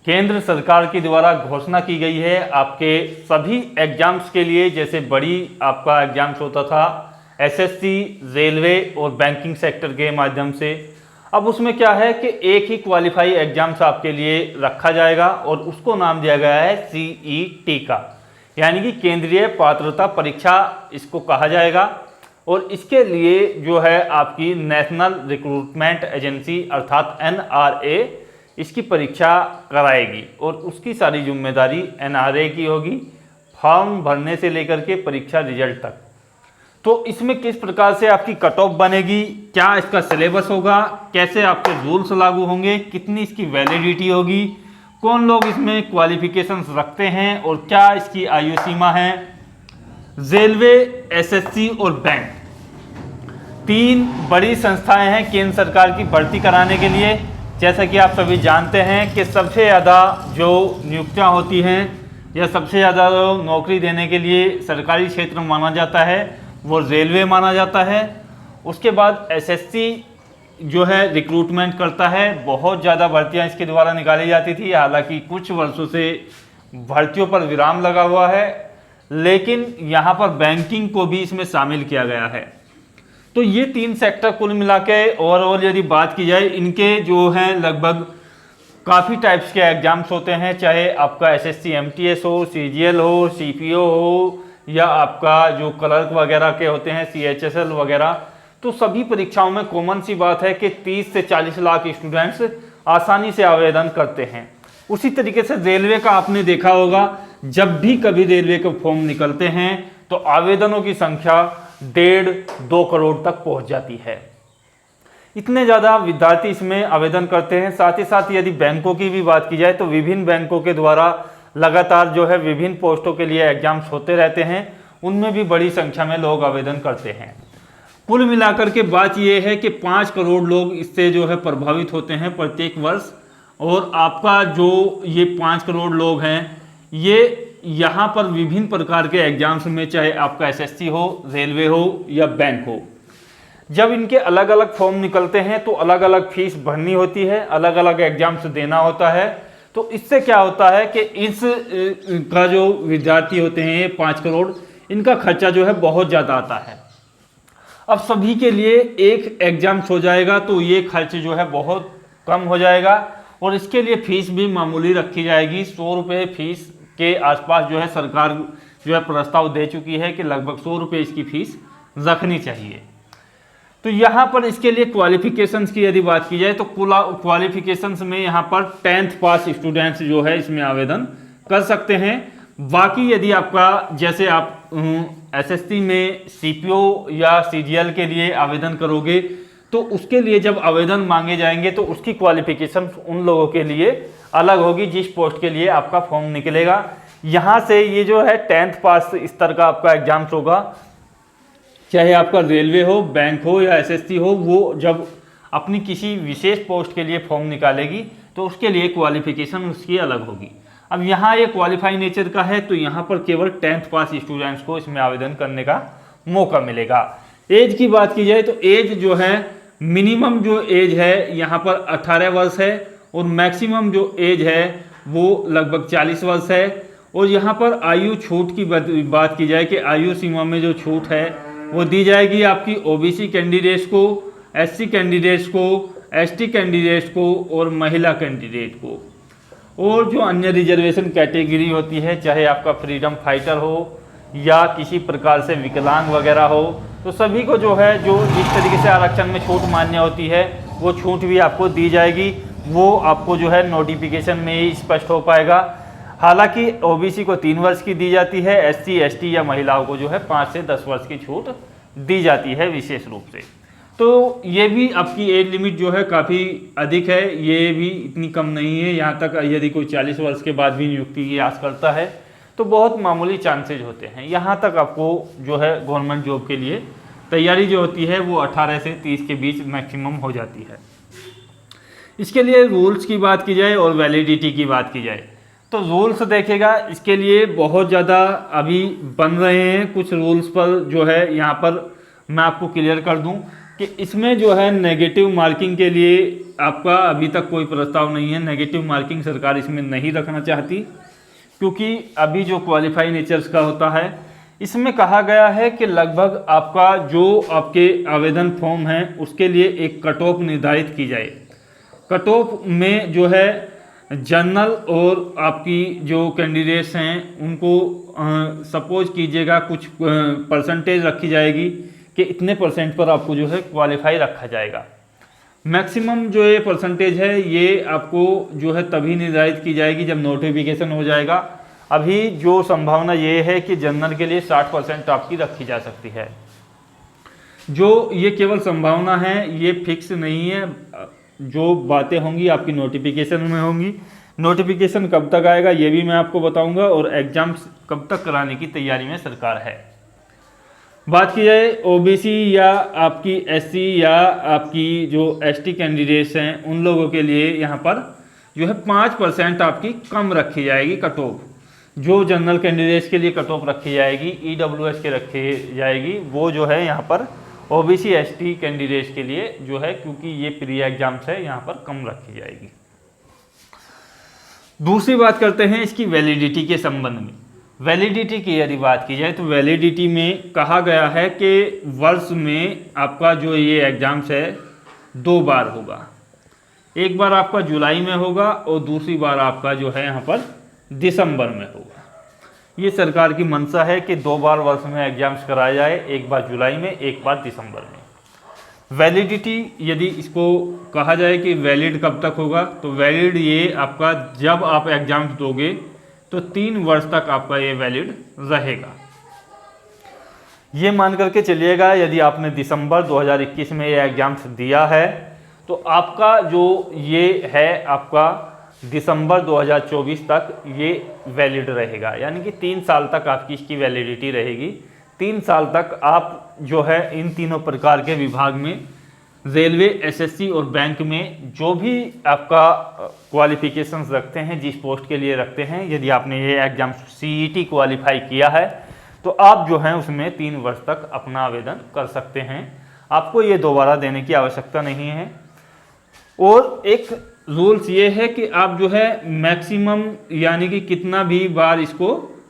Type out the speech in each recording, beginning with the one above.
केंद्र सरकार के द्वारा घोषणा की गई है आपके सभी एग्जाम्स के लिए। जैसे बड़ी आपका एग्जाम्स होता था एसएससी, रेलवे और बैंकिंग सेक्टर के माध्यम से, अब उसमें क्या है कि एक ही क्वालिफाई एग्जाम्स आपके लिए रखा जाएगा और उसको नाम दिया गया है सीईटी का, यानी कि केंद्रीय पात्रता परीक्षा इसको कहा जाएगा। और इसके लिए जो है आपकी नेशनल रिक्रूटमेंट एजेंसी अर्थात एनआरए इसकी परीक्षा कराएगी और उसकी सारी जिम्मेदारी एनआरए की होगी, फॉर्म भरने से लेकर के परीक्षा रिजल्ट तक। तो इसमें किस प्रकार से आपकी कट ऑफ बनेगी, क्या इसका सिलेबस होगा, कैसे आपके रूल्स लागू होंगे, कितनी इसकी वैलिडिटी होगी, कौन लोग इसमें क्वालिफिकेशंस रखते हैं और क्या इसकी आयु सीमा है। रेलवे, एसएससी और बैंक, तीन बड़ी संस्थाएं हैं केंद्र सरकार की भर्ती कराने के लिए। जैसा कि आप सभी जानते हैं कि सबसे ज़्यादा जो नियुक्तियां होती हैं या सबसे ज़्यादा नौकरी देने के लिए सरकारी क्षेत्र माना जाता है वो रेलवे माना जाता है। उसके बाद एसएससी जो है रिक्रूटमेंट करता है, बहुत ज़्यादा भर्तियां इसके द्वारा निकाली जाती थी, हालांकि कुछ वर्षों से भर्तियों पर विराम लगा हुआ है, लेकिन यहाँ पर बैंकिंग को भी इसमें शामिल किया गया है। तो ये तीन सेक्टर कुल मिला के ओवरऑल यदि बात की जाए, इनके जो हैं लगभग काफ़ी टाइप्स के एग्जाम्स होते हैं, चाहे आपका एसएससी एमटीएस हो, सीजीएल हो, सीपीओ हो, या आपका जो क्लर्क वगैरह के होते हैं सीएचएसएल वगैरह। तो सभी परीक्षाओं में कॉमन सी बात है कि 30 से 40 लाख स्टूडेंट्स आसानी से आवेदन करते हैं। उसी तरीके से रेलवे का आपने देखा होगा, जब भी कभी रेलवे के फॉर्म निकलते हैं तो आवेदनों की संख्या 1.5-2 करोड़ तक पहुंच जाती है। इतने ज़्यादा विद्यार्थी इसमें आवेदन करते हैं। साथ ही साथ यदि बैंकों की भी बात की जाए तो विभिन्न बैंकों के द्वारा लगातार जो है विभिन्न पोस्टों के लिए एग्जाम्स होते रहते हैं, उनमें भी बड़ी संख्या में लोग आवेदन करते हैं। कुल मिलाकर के बात यह है कि 5 करोड़ लोग इससे जो है प्रभावित होते हैं प्रत्येक वर्ष। और आपका जो ये 5 करोड़ लोग हैं ये यहाँ पर विभिन्न प्रकार के एग्जाम्स में, चाहे आपका एसएससी हो, रेलवे हो या बैंक हो, जब इनके अलग अलग फॉर्म निकलते हैं तो अलग अलग फीस भरनी होती है, अलग अलग एग्जाम्स देना होता है। तो इससे क्या होता है कि इस का जो विद्यार्थी होते हैं ये 5 करोड़, इनका खर्चा जो है बहुत ज़्यादा आता है। अब सभी के लिए एक एग्जाम्स हो जाएगा तो ये खर्च जो है बहुत कम हो जाएगा और इसके लिए फीस भी मामूली रखी जाएगी। 100 रुपये फीस के आसपास जो है सरकार जो है प्रस्ताव दे चुकी है कि लगभग 100 रुपये इसकी फीस रखनी चाहिए। तो यहाँ पर इसके लिए क्वालिफिकेशंस की यदि बात की जाए तो क्वालिफिकेशंस में यहाँ पर 10th पास स्टूडेंट्स जो है इसमें आवेदन कर सकते हैं। बाकी यदि आपका जैसे आप एसएससी में सीपीओ या सीजीएल के लिए आवेदन करोगे तो उसके लिए जब आवेदन मांगे जाएंगे तो उसकी क्वालिफिकेशन उन लोगों के लिए अलग होगी जिस पोस्ट के लिए आपका फॉर्म निकलेगा। यहाँ से ये जो है 10th पास स्तर का आपका एग्जाम्स होगा, चाहे आपका रेलवे हो, बैंक हो या एसएससी हो, वो जब अपनी किसी विशेष पोस्ट के लिए फॉर्म निकालेगी तो उसके लिए क्वालिफिकेशन उसकी अलग होगी। अब यहाँ ये क्वालिफाई नेचर का है तो यहाँ पर केवल 10th पास स्टूडेंट्स को इसमें आवेदन करने का मौका मिलेगा। एज की बात की जाए तो एज जो है मिनिमम जो एज है यहाँ पर 18 वर्ष है और मैक्सिमम जो एज है वो लगभग 40 वर्ष है। और यहाँ पर आयु छूट की बात की जाए कि आयु सीमा में जो छूट है वो दी जाएगी आपकी ओबीसी कैंडिडेट्स को, एससी कैंडिडेट्स को, एसटी कैंडिडेट्स को और महिला कैंडिडेट को। और जो अन्य रिजर्वेशन कैटेगरी होती है, चाहे आपका फ्रीडम फाइटर हो या किसी प्रकार से विकलांग वगैरह हो, तो सभी को जो है जो जिस तरीके से आरक्षण में छूट मान्य होती है वो छूट भी आपको दी जाएगी। वो आपको जो है नोटिफिकेशन में ही स्पष्ट हो पाएगा। हालांकि ओबीसी को 3 वर्ष की दी जाती है, एससी एसटी या महिलाओं को जो है 5 से 10 वर्ष की छूट दी जाती है विशेष रूप से। तो ये भी आपकी एज लिमिट जो है काफ़ी अधिक है, ये भी इतनी कम नहीं है। यहाँ तक यदि कोई 40 वर्ष के बाद भी नियुक्ति की आस करता है तो बहुत मामूली चांसेज होते हैं। यहाँ तक आपको जो है गवर्नमेंट जॉब के लिए तैयारी जो होती है वो 18 से 30 के बीच मैक्सिमम हो जाती है। इसके लिए रूल्स की बात की जाए और वैलिडिटी की बात की जाए तो रूल्स देखेगा इसके लिए बहुत ज़्यादा अभी बन रहे हैं। कुछ रूल्स पर जो है यहाँ पर मैं आपको क्लियर कर दूं। कि इसमें जो है नेगेटिव मार्किंग के लिए आपका अभी तक कोई प्रस्ताव नहीं है। नेगेटिव मार्किंग सरकार इसमें नहीं रखना चाहती, क्योंकि अभी जो क्वालिफाई नेचर्स का होता है इसमें कहा गया है कि लगभग आपका जो आपके आवेदन फॉर्म है उसके लिए एक कट ऑफ निर्धारित की जाए। कट ऑफ में जो है जनरल और आपकी जो कैंडिडेट्स हैं उनको सपोज कीजिएगा कुछ परसेंटेज रखी जाएगी कि इतने परसेंट पर आपको जो है क्वालिफाई रखा जाएगा। मैक्सिमम जो ये परसेंटेज है ये आपको जो है तभी निर्धारित की जाएगी जब नोटिफिकेशन हो जाएगा। अभी जो संभावना ये है कि जनरल के लिए 60% आपकी रखी जा सकती है। जो ये केवल संभावना है, ये फिक्स नहीं है। जो बातें होंगी आपकी नोटिफिकेशन में होंगी। नोटिफिकेशन कब तक आएगा ये भी मैं आपको बताऊंगा, और एग्जाम्स कब तक कराने की तैयारी में सरकार है। बात की जाए ओबीसी या आपकी एससी या आपकी जो एसटी कैंडिडेट्स हैं उन लोगों के लिए यहाँ पर जो है 5% आपकी कम रखी जाएगी कट ऑफ। जो जनरल कैंडिडेट्स के लिए कट ऑफ रखी जाएगी, ईडब्ल्यूएस के रखी जाएगी, वो जो है यहाँ पर ओबीसी एसटी कैंडिडेट्स के लिए जो है, क्योंकि ये प्री एग्जाम्स है, यहाँ पर कम रखी जाएगी। दूसरी बात करते हैं इसकी वैलिडिटी के संबंध में। वैलिडिटी की यदि बात की जाए तो वैलिडिटी में कहा गया है कि वर्ष में आपका जो ये एग्जाम्स है 2 बार होगा। एक बार आपका जुलाई में होगा और दूसरी बार आपका जो है यहाँ पर दिसंबर में होगा। ये सरकार की मंशा है कि 2 बार वर्ष में एग्जाम्स कराया जाए, एक बार जुलाई में, एक बार दिसंबर में। वैलिडिटी यदि इसको कहा जाए कि वैलिड कब तक होगा, तो वैलिड ये आपका जब आप एग्जाम्स दोगे तो 3 वर्ष तक आपका ये वैलिड रहेगा। ये मान करके चलिएगा यदि आपने दिसंबर 2021 में ये एग्जाम्स दिया है तो आपका जो ये है आपका दिसंबर 2024 तक ये वैलिड रहेगा, यानी कि 3 साल तक आपकी इसकी वैलिडिटी रहेगी। 3 साल तक आप जो है इन तीनों प्रकार के विभाग में, रेलवे, एसएससी और बैंक में जो भी आपका क्वालिफिकेशंस रखते हैं, जिस पोस्ट के लिए रखते हैं, यदि आपने ये एग्जाम सीईटी क्वालिफाई किया है तो आप जो है उसमें 3 वर्ष तक अपना आवेदन कर सकते हैं। आपको ये दोबारा देने की आवश्यकता नहीं है। और एक रूल्स ये है कि आप जो है मैक्सिमम यानी कि कितना भी बार इसको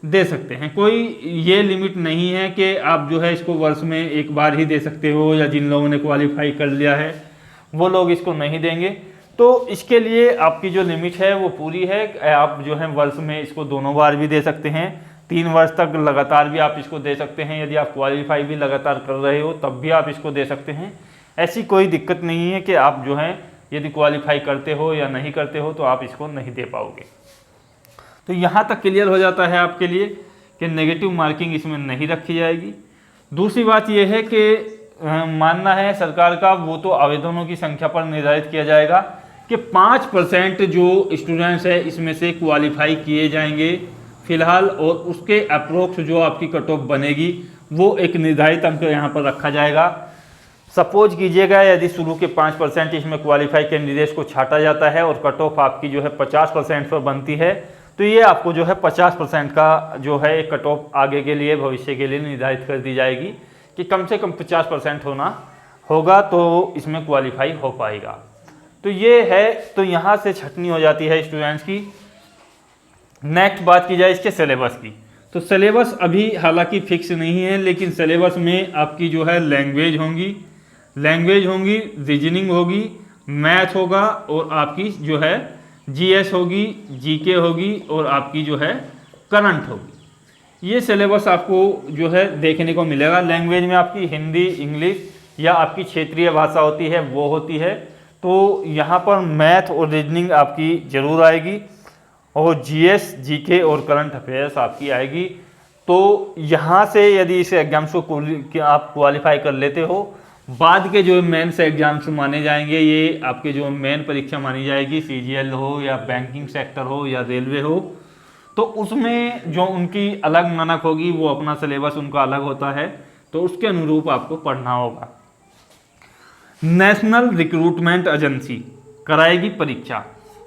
दे सकते हैं। कोई ये लिमिट नहीं है कि आप जो है इसको वर्ष में 1 बार ही दे सकते हो, या जिन लोगों ने क्वालिफाई कर लिया है वो लोग इसको नहीं देंगे। तो इसके लिए आपकी जो लिमिट है वो पूरी है। आप जो है वर्ष में इसको दोनों बार भी दे सकते हैं, 3 वर्ष तक लगातार भी आप इसको दे सकते हैं। यदि आप क्वालिफाई भी लगातार कर रहे हो तब भी आप इसको दे सकते हैं। ऐसी कोई दिक्कत नहीं है कि आप जो है यदि क्वालिफाई करते हो या नहीं करते हो तो आप इसको नहीं दे पाओगे। तो यहाँ तक क्लियर हो जाता है आपके लिए कि नेगेटिव मार्किंग इसमें नहीं रखी जाएगी। दूसरी बात यह है कि मानना है सरकार का, वो तो आवेदनों की संख्या पर निर्धारित किया जाएगा कि 5% जो स्टूडेंट्स है इसमें से क्वालिफाई किए जाएंगे फिलहाल, और उसके अप्रोक्स जो आपकी कट ऑफ बनेगी वो एक निर्धारित अंक यहाँ पर रखा जाएगा। सपोज कीजिएगा यदि शुरू के 5% इसमें क्वालिफाई कैंडिडेट्स को छाटा जाता है और कट ऑफ आपकी जो है 50% पर बनती है, तो ये आपको जो है 50% का जो है कट ऑफ आगे के लिए, भविष्य के लिए निर्धारित कर दी जाएगी कि कम से कम 50% होना होगा तो इसमें क्वालिफाई हो पाएगा। तो ये है, तो यहाँ से छटनी हो जाती है स्टूडेंट्स की। नेक्स्ट बात की जाए इसके सिलेबस की, तो सिलेबस अभी हालांकि फिक्स नहीं है, लेकिन सिलेबस में आपकी जो है लैंग्वेज होंगी, रीजनिंग होगी, मैथ होगा, और आपकी जो है जीएस होगी, जीके होगी, और आपकी जो है करंट होगी। ये सिलेबस आपको जो है देखने को मिलेगा। लैंग्वेज में आपकी हिंदी, इंग्लिश या आपकी क्षेत्रीय भाषा होती है वो होती है। तो यहाँ पर मैथ और रीजनिंग आपकी ज़रूर आएगी, और जीएस, जीके और करंट अफेयर्स आपकी आएगी। तो यहाँ से यदि इस एग्जाम्स को आप क्वालिफाई कर लेते हो, बाद के जो मेंस एग्जाम्स माने जाएंगे, ये आपके जो मेन परीक्षा मानी जाएगी, सीजीएल हो या बैंकिंग सेक्टर हो या रेलवे हो, तो उसमें जो उनकी अलग मानक होगी, वो अपना सिलेबस उनका अलग होता है, तो उसके अनुरूप आपको पढ़ना होगा। नेशनल रिक्रूटमेंट एजेंसी कराएगी परीक्षा,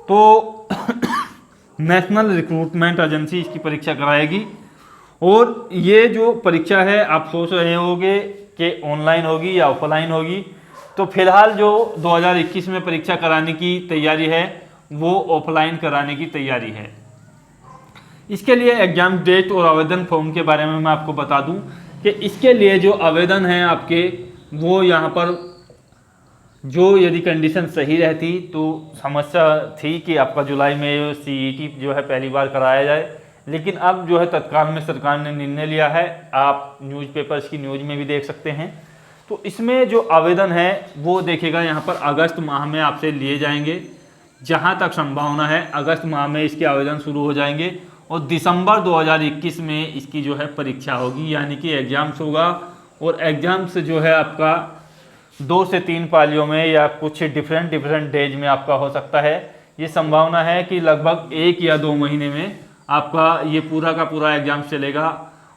तो नेशनल रिक्रूटमेंट एजेंसी इसकी परीक्षा कराएगी। और ये जो परीक्षा है आप सोच रहे होगे कि ऑनलाइन होगी या ऑफलाइन होगी, तो फिलहाल जो 2021 में परीक्षा कराने की तैयारी है वो ऑफलाइन कराने की तैयारी है। इसके लिए एग्जाम डेट और आवेदन फॉर्म के बारे में मैं आपको बता दूं कि इसके लिए जो आवेदन है आपके, वो यहाँ पर जो यदि कंडीशन सही रहती तो समस्या थी कि आपका जुलाई में CET जो है पहली बार कराया जाए, लेकिन अब जो है तत्काल में सरकार ने निर्णय लिया है, आप न्यूज़पेपर्स की न्यूज़ में भी देख सकते हैं। तो इसमें जो आवेदन है वो देखिएगा यहाँ पर अगस्त माह में आपसे लिए जाएंगे, जहाँ तक संभावना है अगस्त माह में इसके आवेदन शुरू हो जाएंगे और दिसंबर 2021 में इसकी जो है परीक्षा होगी, यानी कि एग्ज़ाम्स होगा। और एग्ज़ाम्स जो है आपका 2 से 3 पालियों में या कुछ डिफरेंट डेज में आपका हो सकता है। ये संभावना है कि लगभग 1 या 2 महीने में आपका ये पूरा का पूरा एग्ज़ाम चलेगा।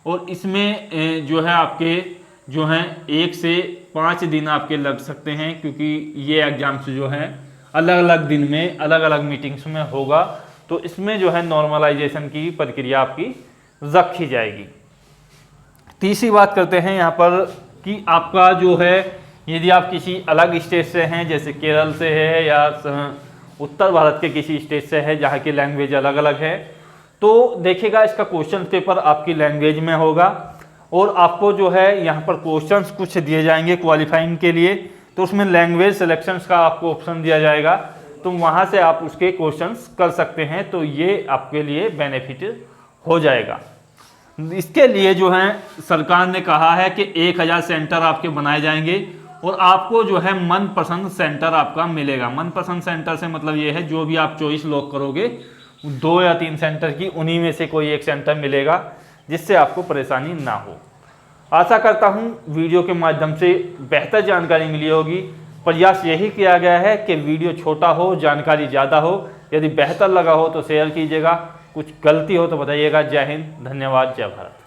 और इसमें जो है आपके जो हैं 1 से 5 दिन आपके लग सकते हैं, क्योंकि ये एग्ज़ाम्स जो हैं अलग अलग दिन में अलग अलग मीटिंग्स में होगा। तो इसमें जो है नॉर्मलाइजेशन की प्रक्रिया आपकी रखी जाएगी। तीसरी बात करते हैं यहाँ पर कि आपका जो है यदि आप किसी अलग स्टेट से हैं, जैसे केरल से है या उत्तर भारत के किसी स्टेट से है जहाँ की लैंग्वेज अलग अलग है, तो देखिएगा इसका क्वेश्चन पेपर आपकी लैंग्वेज में होगा और आपको जो है यहाँ पर क्वेश्चंस कुछ दिए जाएंगे क्वालिफाइंग के लिए। तो उसमें लैंग्वेज सिलेक्शंस का आपको ऑप्शन दिया जाएगा, तो वहाँ से आप उसके क्वेश्चंस कर सकते हैं। तो ये आपके लिए बेनिफिट हो जाएगा। इसके लिए जो है सरकार ने कहा है कि 1000 सेंटर आपके बनाए जाएंगे और आपको जो है मनपसंद सेंटर आपका मिलेगा। मनपसंद सेंटर से मतलब ये है जो भी आप चॉइस लॉक करोगे 2 या 3 सेंटर की, उन्हीं में से कोई एक सेंटर मिलेगा, जिससे आपको परेशानी ना हो। आशा करता हूँ वीडियो के माध्यम से बेहतर जानकारी मिली होगी। प्रयास यही किया गया है कि वीडियो छोटा हो, जानकारी ज़्यादा हो। यदि बेहतर लगा हो तो शेयर कीजिएगा, कुछ गलती हो तो बताइएगा। जय हिंद, धन्यवाद, जय भारत।